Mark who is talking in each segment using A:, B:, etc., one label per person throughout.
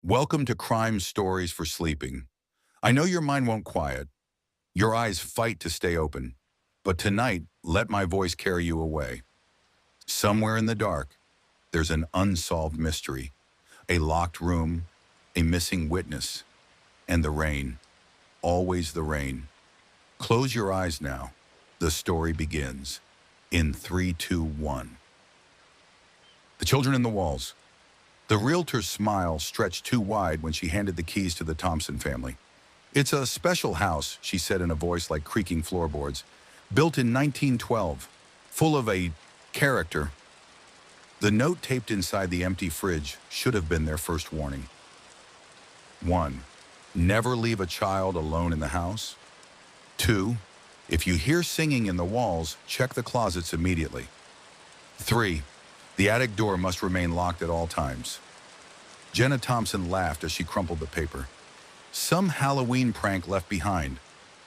A: Welcome to Crime Stories for Sleeping. I know your mind won't quiet. Your eyes fight to stay open. But tonight, let my voice carry you away. Somewhere in the dark, there's an unsolved mystery, a locked room, a missing witness, and the rain. Always the rain. Close your eyes now. The story begins. In 3, 2, 1. The children in the walls. The realtor's smile stretched too wide when she handed the keys to the Thompson family. "It's a special house," she said in a voice like creaking floorboards. "Built in 1912. Full of a character." The note taped inside the empty fridge should have been their first warning. 1. Never leave a child alone in the house. 2. If you hear singing in the walls, check the closets immediately. 3. The attic door must remain locked at all times. Jenna Thompson laughed as she crumpled the paper. Some Halloween prank left behind,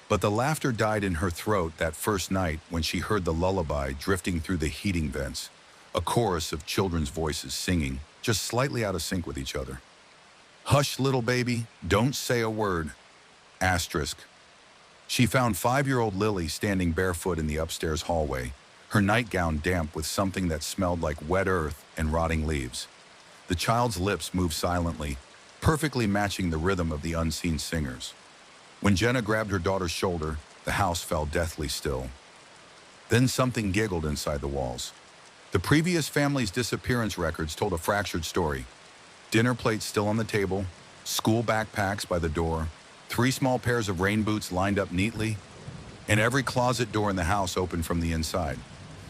A: but the laughter died in her throat that first night when she heard the lullaby drifting through the heating vents, a chorus of children's voices singing, just slightly out of sync with each other. "Hush, little baby, don't say a word." Asterisk. She found 5-year-old Lily standing barefoot in the upstairs hallway, her nightgown damp with something that smelled like wet earth and rotting leaves. The child's lips moved silently, perfectly matching the rhythm of the unseen singers. When Jenna grabbed her daughter's shoulder, the house fell deathly still. Then something giggled inside the walls. The previous family's disappearance records told a fractured story. Dinner plates still on the table, school backpacks by the door, 3 small pairs of rain boots lined up neatly, and every closet door in the house open from the inside.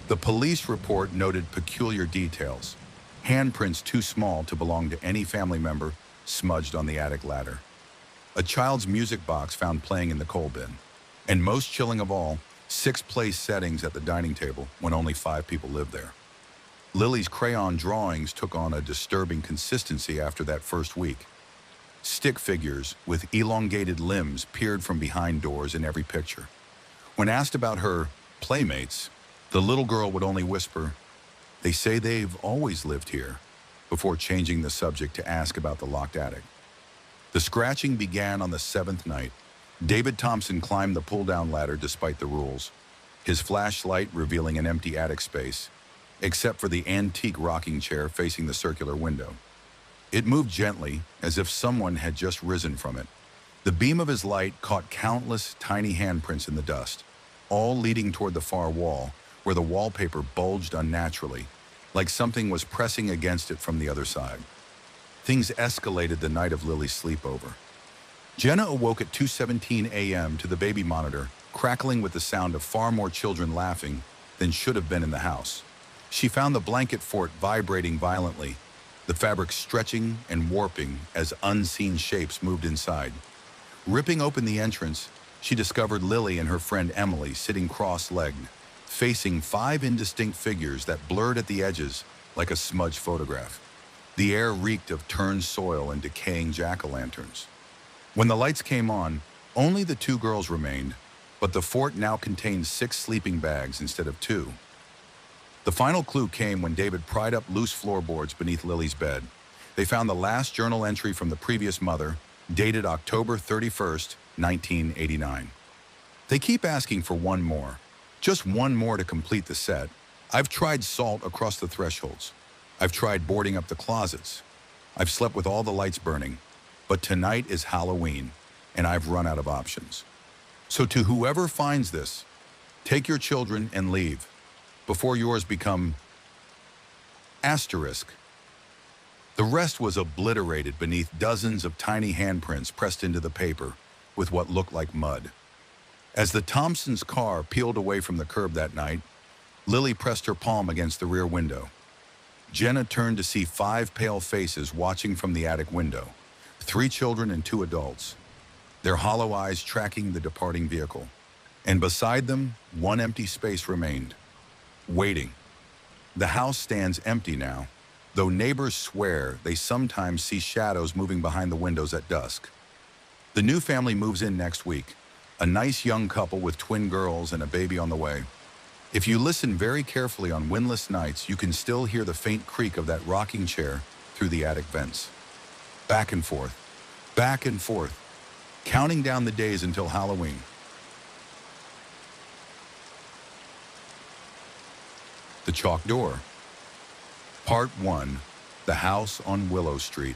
A: The police report noted peculiar details. Handprints too small to belong to any family member smudged on the attic ladder. A child's music box found playing in the coal bin. And most chilling of all, 6 place settings at the dining table when only 5 people lived there. Lily's crayon drawings took on a disturbing consistency after that first week. Stick figures with elongated limbs peered from behind doors in every picture. When asked about her playmates, the little girl would only whisper, "They say they've always lived here," before changing the subject to ask about the locked attic. The scratching began on the 7th night. David Thompson climbed the pull-down ladder despite the rules, his flashlight revealing an empty attic space, except for the antique rocking chair facing the circular window. It moved gently, as if someone had just risen from it. The beam of his light caught countless tiny handprints in the dust, all leading toward the far wall, where the wallpaper bulged unnaturally, like something was pressing against it from the other side. Things escalated the night of Lily's sleepover. Jenna awoke at 2:17 a.m. to the baby monitor, crackling with the sound of far more children laughing than should have been in the house. She found the blanket fort vibrating violently, the fabric stretching and warping as unseen shapes moved inside. Ripping open the entrance, she discovered Lily and her friend Emily sitting cross-legged, facing 5 indistinct figures that blurred at the edges like a smudged photograph. The air reeked of turned soil and decaying jack-o'-lanterns. When the lights came on, only the 2 girls remained, but the fort now contained 6 sleeping bags instead of 2. The final clue came when David pried up loose floorboards beneath Lily's bed. They found the last journal entry from the previous mother, dated October 31st, 1989. They keep asking for one more. Just one more to complete the set. I've tried salt across the thresholds. I've tried boarding up the closets. I've slept with all the lights burning. But tonight is Halloween, and I've run out of options. So to whoever finds this, take your children and leave, before yours become asterisk. The rest was obliterated beneath dozens of tiny handprints pressed into the paper with what looked like mud. As the Thompsons' car peeled away from the curb that night, Lily pressed her palm against the rear window. Jenna turned to see 5 pale faces watching from the attic window, 3 children and 2 adults, their hollow eyes tracking the departing vehicle. And beside them, 1 empty space remained, waiting. The house stands empty now, though neighbors swear they sometimes see shadows moving behind the windows at dusk. The new family moves in next week, a nice young couple with twin girls and a baby on the way. If you listen very carefully on windless nights, you can still hear the faint creak of that rocking chair through the attic vents. back and forth, counting down the days until Halloween. The Chalk Door. Part 1. The House on Willow Street.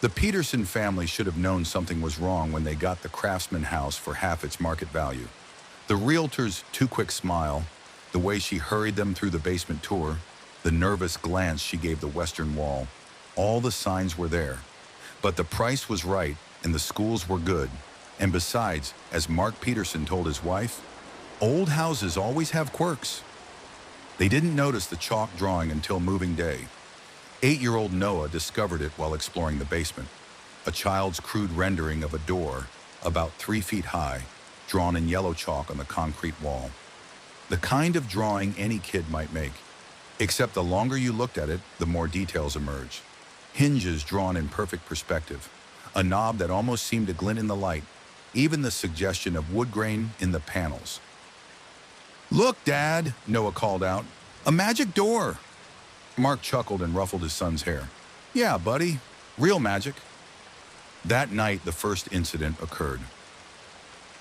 A: The Peterson family should have known something was wrong when they got the Craftsman house for half its market value. The realtor's too quick smile, the way she hurried them through the basement tour, the nervous glance she gave the western wall, all the signs were there. But the price was right and the schools were good. And besides, as Mark Peterson told his wife, old houses always have quirks. They didn't notice the chalk drawing until moving day. 8-year-old Noah discovered it while exploring the basement. A child's crude rendering of a door, about 3 feet high, drawn in yellow chalk on the concrete wall. The kind of drawing any kid might make, except the longer you looked at it, the more details emerged. Hinges drawn in perfect perspective, a knob that almost seemed to glint in the light, even the suggestion of wood grain in the panels. "Look, Dad," Noah called out. "A magic door." Mark chuckled and ruffled his son's hair. "Yeah, buddy, real magic." That night, the first incident occurred.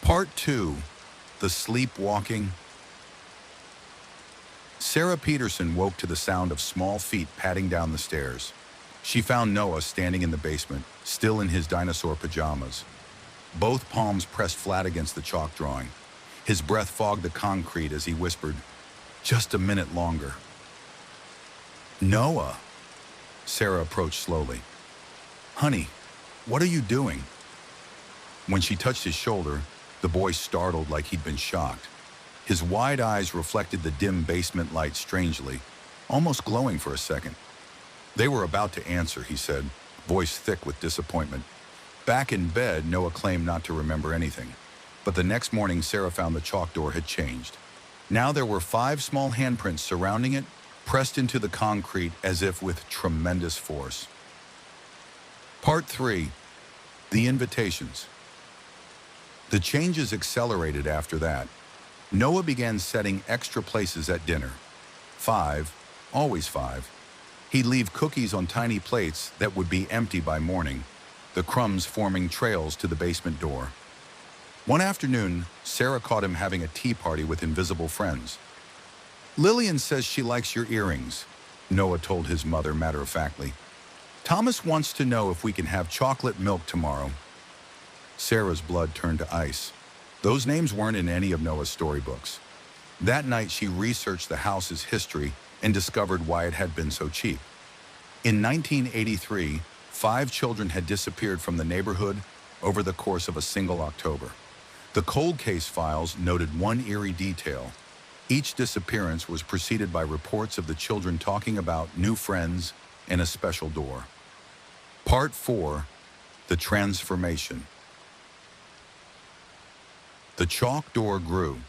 A: Part 2. The Sleepwalking. Sarah Peterson woke to the sound of small feet padding down the stairs. She found Noah standing in the basement, still in his dinosaur pajamas. Both palms pressed flat against the chalk drawing. His breath fogged the concrete as he whispered, "Just a minute longer." "Noah." Sarah approached slowly. "Honey, what are you doing?" When she touched his shoulder, the boy startled like he'd been shocked. His wide eyes reflected the dim basement light strangely, almost glowing for a second. "They were about to answer," he said, voice thick with disappointment. Back in bed, Noah claimed not to remember anything. But the next morning, Sarah found the chalk door had changed. Now there were 5 small handprints surrounding it, pressed into the concrete as if with tremendous force. Part 3. The Invitations. The changes accelerated after that. Noah began setting extra places at dinner. 5, always 5. He'd leave cookies on tiny plates that would be empty by morning, the crumbs forming trails to the basement door. One afternoon, Sarah caught him having a tea party with invisible friends. "Lillian says she likes your earrings," Noah told his mother matter-of-factly. "Thomas wants to know if we can have chocolate milk tomorrow." Sarah's blood turned to ice. Those names weren't in any of Noah's storybooks. That night, she researched the house's history and discovered why it had been so cheap. In 1983, 5 children had disappeared from the neighborhood over the course of a single October. The cold case files noted one eerie detail. Each disappearance was preceded by reports of the children talking about new friends and a special door. Part 4. The Transformation. The chalk door grew.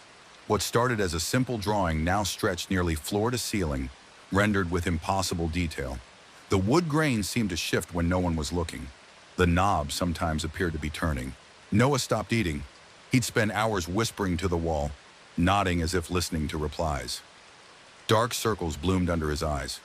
A: What started as a simple drawing now stretched nearly floor to ceiling, rendered with impossible detail. The wood grain seemed to shift when no one was looking. The knob sometimes appeared to be turning. Noah stopped eating. He'd spend hours whispering to the wall, nodding as if listening to replies. Dark circles bloomed under his eyes.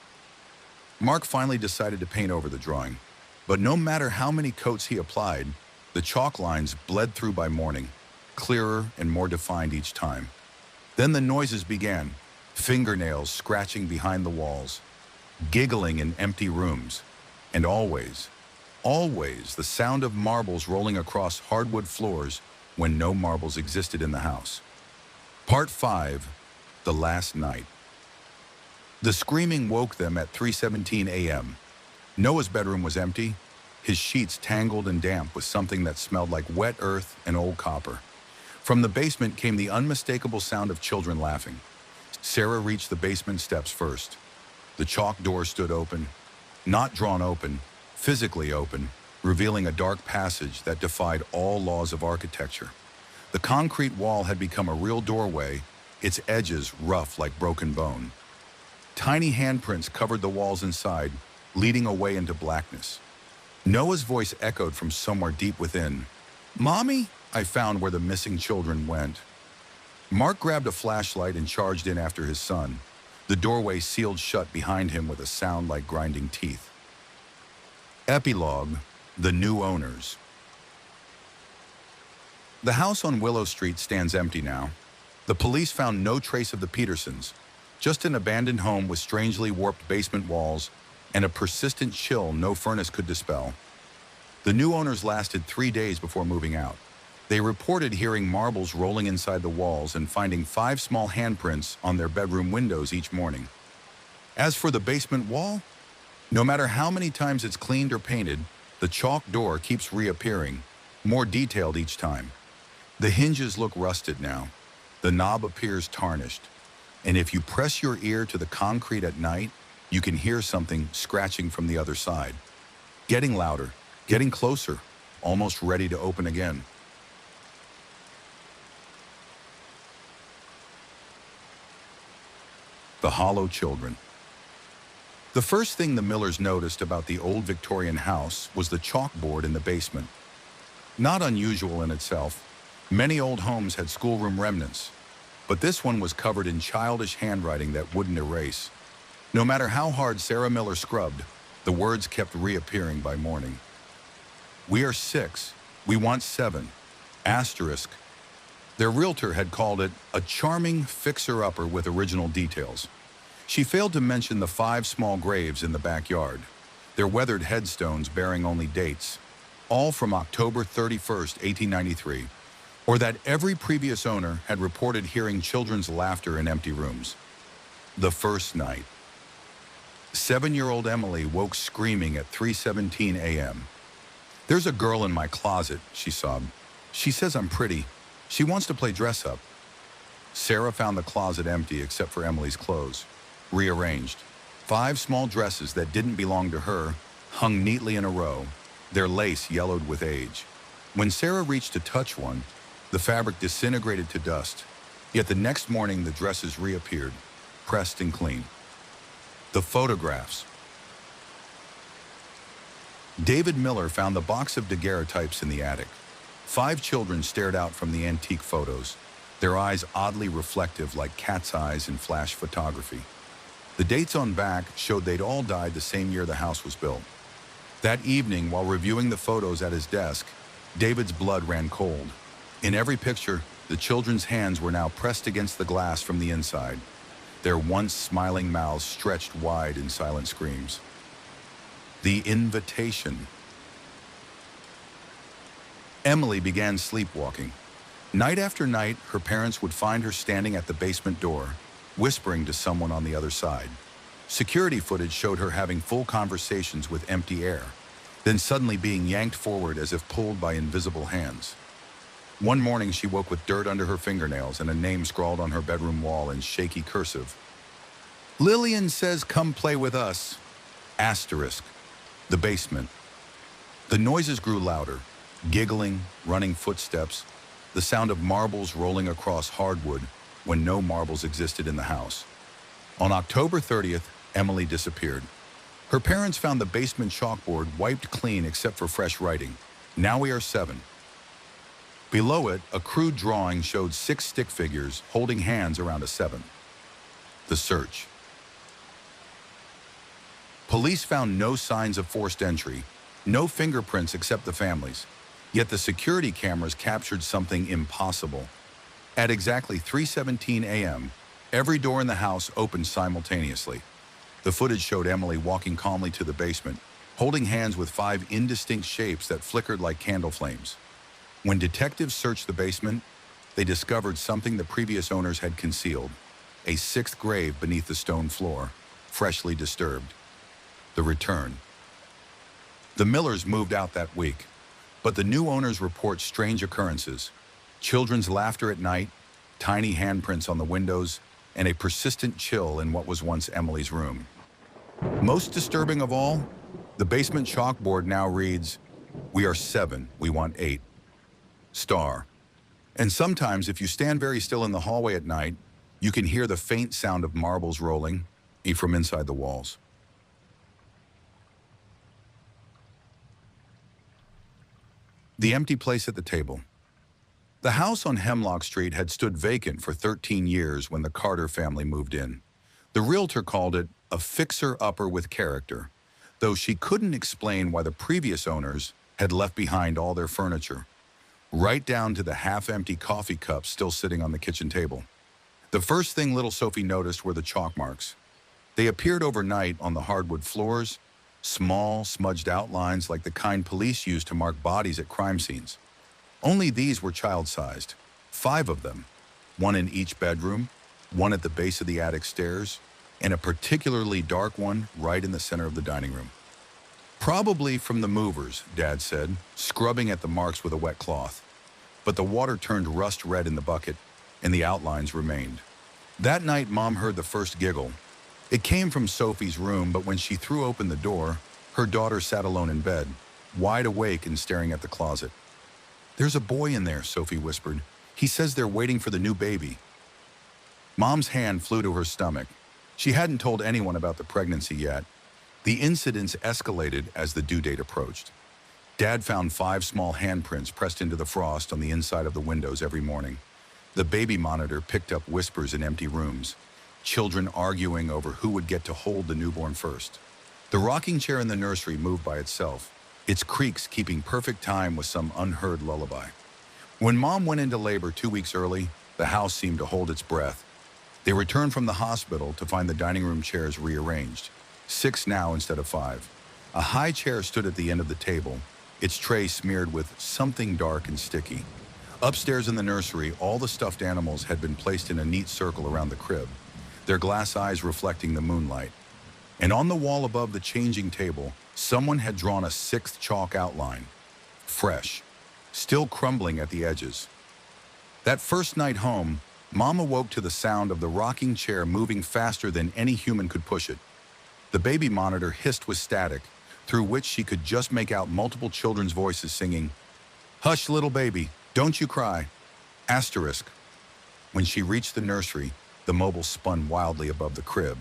A: Mark finally decided to paint over the drawing. But no matter how many coats he applied, the chalk lines bled through by morning, clearer and more defined each time. Then the noises began, fingernails scratching behind the walls, giggling in empty rooms, and always the sound of marbles rolling across hardwood floors when no marbles existed in the house. Part 5. The Last Night. The screaming woke them at 3:17 a.m. Noah's bedroom was empty, his sheets tangled and damp with something that smelled like wet earth and old copper. From the basement came the unmistakable sound of children laughing. Sarah reached the basement steps first. The chalk door stood open, not drawn open, physically open, revealing a dark passage that defied all laws of architecture. The concrete wall had become a real doorway, its edges rough like broken bone. Tiny handprints covered the walls inside, leading away into blackness. Noah's voice echoed from somewhere deep within. "Mommy?" I found where the missing children went. Mark grabbed a flashlight and charged in after his son. The doorway sealed shut behind him with a sound like grinding teeth. Epilogue: The New Owners. The house on Willow Street stands empty now. The police found no trace of the Petersons, just an abandoned home with strangely warped basement walls and a persistent chill no furnace could dispel. The new owners lasted 3 days before moving out. They reported hearing marbles rolling inside the walls and finding 5 small handprints on their bedroom windows each morning. As for the basement wall, no matter how many times it's cleaned or painted, the chalk door keeps reappearing, more detailed each time. The hinges look rusted now. The knob appears tarnished. And if you press your ear to the concrete at night, you can hear something scratching from the other side. Getting louder, getting closer, almost ready to open again. The Hollow Children. The first thing the Millers noticed about the old Victorian house was the chalkboard in the basement. Not unusual in itself, many old homes had schoolroom remnants, but this one was covered in childish handwriting that wouldn't erase. No matter how hard Sarah Miller scrubbed, the words kept reappearing by morning. "We are 6. We want 7. Asterisk." Their realtor had called it a charming fixer-upper with original details. She failed to mention the 5 small graves in the backyard, their weathered headstones bearing only dates, all from October 31st, 1893, or that every previous owner had reported hearing children's laughter in empty rooms. The first night. 7-year-old Emily woke screaming at 3:17 a.m. "There's a girl in my closet," she sobbed. "She says I'm pretty. She wants to play dress-up." Sarah found the closet empty except for Emily's clothes, rearranged. 5 small dresses that didn't belong to her hung neatly in a row, their lace yellowed with age. When Sarah reached to touch one, the fabric disintegrated to dust, yet the next morning the dresses reappeared, pressed and clean. The photographs. David Miller found the box of daguerreotypes in the attic. 5 children stared out from the antique photos, their eyes oddly reflective like cat's eyes in flash photography. The dates on back showed they'd all died the same year the house was built. That evening, while reviewing the photos at his desk, David's blood ran cold. In every picture, the children's hands were now pressed against the glass from the inside, their once smiling mouths stretched wide in silent screams. The invitation. Emily began sleepwalking. Night after night, her parents would find her standing at the basement door, whispering to someone on the other side. Security footage showed her having full conversations with empty air, then suddenly being yanked forward as if pulled by invisible hands. One morning, she woke with dirt under her fingernails and a name scrawled on her bedroom wall in shaky cursive. "Lillian says come play with us." Asterisk. The basement. The noises grew louder, giggling, running footsteps, the sound of marbles rolling across hardwood when no marbles existed in the house. On October 30th, Emily disappeared. Her parents found the basement chalkboard wiped clean except for fresh writing. "Now we are 7. Below it, a crude drawing showed 6 stick figures holding hands around a 7. The search. Police found no signs of forced entry, no fingerprints except the family's. Yet the security cameras captured something impossible. At exactly 3:17 a.m., every door in the house opened simultaneously. The footage showed Emily walking calmly to the basement, holding hands with 5 indistinct shapes that flickered like candle flames. When detectives searched the basement, they discovered something the previous owners had concealed: a 6th grave beneath the stone floor, freshly disturbed. The return. The Millers moved out that week, but the new owners report strange occurrences: children's laughter at night, tiny handprints on the windows, and a persistent chill in what was once Emily's room. Most disturbing of all, the basement chalkboard now reads, "We are 7, we want 8. Star." And sometimes, if you stand very still in the hallway at night, you can hear the faint sound of marbles rolling from inside the walls. The empty place at the table. The house on Hemlock Street had stood vacant for 13 years when the Carter family moved in. The realtor called it a fixer-upper with character. though she couldn't explain why the previous owners had left behind all their furniture, right down to the half-empty coffee cups still sitting on the kitchen table. The first thing little Sophie noticed were the chalk marks. They appeared overnight on the hardwood floors, small, smudged outlines like the kind police use to mark bodies at crime scenes. Only these were child-sized, 5 of them, one in each bedroom, one at the base of the attic stairs, and a particularly dark one right in the center of the dining room. Probably from the movers, Dad said, scrubbing at the marks with a wet cloth. But the water turned rust red in the bucket, and the outlines remained. That night, Mom heard the first giggle. It came from Sophie's room, but when she threw open the door, her daughter sat alone in bed, wide awake and staring at the closet. "There's a boy in there," Sophie whispered. "He says they're waiting for the new baby." Mom's hand flew to her stomach. She hadn't told anyone about the pregnancy yet. The incidents escalated as the due date approached. Dad found 5 small handprints pressed into the frost on the inside of the windows every morning. The baby monitor picked up whispers in empty rooms, children arguing over who would get to hold the newborn first. The rocking chair in the nursery moved by itself, its creaks keeping perfect time with some unheard lullaby. When Mom went into labor 2 weeks early, the house seemed to hold its breath. They returned from the hospital to find the dining room chairs rearranged, 6 now instead of 5. A high chair stood at the end of the table, its tray smeared with something dark and sticky. Upstairs in the nursery, all the stuffed animals had been placed in a neat circle around the crib, their glass eyes reflecting the moonlight. And on the wall above the changing table, someone had drawn a 6th chalk outline, fresh, still crumbling at the edges. That first night home, Mom awoke to the sound of the rocking chair moving faster than any human could push it. The baby monitor hissed with static, through which she could just make out multiple children's voices singing, "Hush, little baby, don't you cry." Asterisk. When she reached the nursery, the mobile spun wildly above the crib,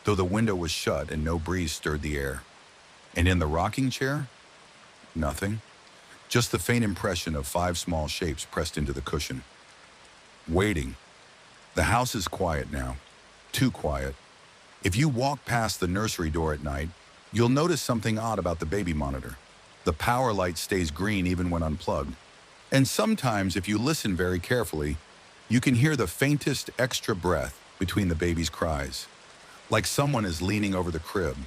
A: though the window was shut and no breeze stirred the air. And in the rocking chair? Nothing. Just the faint impression of 5 small shapes pressed into the cushion. Waiting. The house is quiet now. Too quiet. If you walk past the nursery door at night, you'll notice something odd about the baby monitor. The power light stays green even when unplugged. And sometimes, if you listen very carefully, you can hear the faintest extra breath between the baby's cries, like someone is leaning over the crib,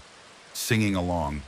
A: singing along,